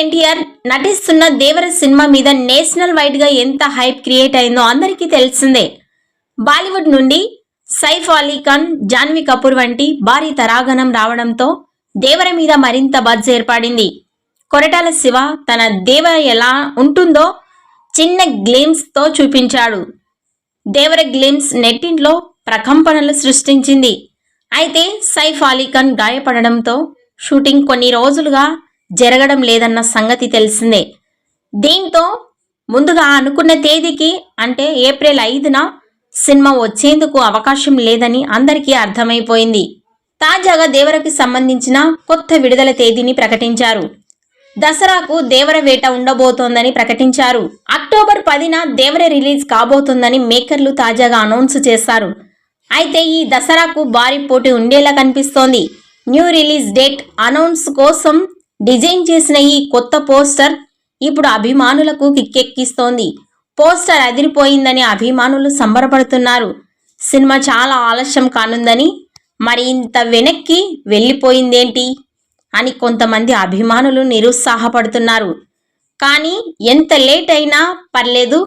ఎన్టీఆర్ నటిస్తున్న దేవర సినిమా మీద national wide గా ఎంత హైప్ క్రియేట్ అయిందో అందరికీ తెలిసిందే. బాలీవుడ్ నుండి సైఫ్ అలీ ఖాన్, జాన్వీ కపూర్ వంటి భారీ తరాగణం రావడంతో దేవర మీద మరింత బజ్ ఏర్పడింది. కొరటాల శివ తన దేవర ఎలా ఉంటుందో చిన్న గ్లిమ్స్ తో చూపించాడు. దేవర గ్లిమ్స్ నెట్టింట్లో ప్రకంపనలు సృష్టించింది. అయితే సైఫ్ అలీ ఖాన్ గాయపడడంతో షూటింగ్ కొన్ని రోజులుగా జరగడం లేదన్న సంగతి తెలిసిందే. దీంతో ముందుగా అనుకున్న తేదీకి అంటే ఏప్రిల్ 5న సినిమా వచ్చేందుకు అవకాశం లేదని అందరికీ అర్థమైపోయింది. తాజాగా దేవరకి సంబంధించిన కొత్త విడుదల తేదీని ప్రకటించారు. దసరాకు దేవర వేట ఉండబోతోందని ప్రకటించారు. అక్టోబర్ 10న దేవర రిలీజ్ కాబోతోందని మేకర్లు తాజాగా అనౌన్స్ చేశారు. అయితే ఈ దసరాకు భారీ పోటీ ఉండేలా కనిపిస్తోంది. న్యూ రిలీజ్ డేట్ అనౌన్స్ కోసం డిజైన్ చేసిన ఈ కొత్త పోస్టర్ ఇప్పుడు అభిమానులకు కిక్కెక్కిస్తోంది. పోస్టర్ అదిరిపోయిందని అభిమానులు సంబరపడుతున్నారు. సినిమా చాలా ఆలస్యం కానుందని, మరి ఇంత వెనక్కి వెళ్ళిపోయిందేంటి అని కొంతమంది అభిమానులు నిరుత్సాహపడుతున్నారు. కానీ ఎంత లేట్ అయినా పర్లేదు,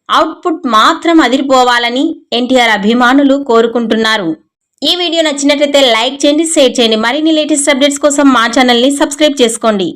అవుట్పుట్ మాత్రం అదిరిపోవాలని ఎన్టీఆర్ అభిమానులు కోరుకుంటున్నారు. ఈ వీడియో నచ్చినట్లయితే లైక్ చేయండి, షేర్ చేయండి. మరిన్ని లేటెస్ట్ అప్డేట్స్ కోసం మా ఛానల్ని సబ్స్క్రైబ్ చేసుకోండి.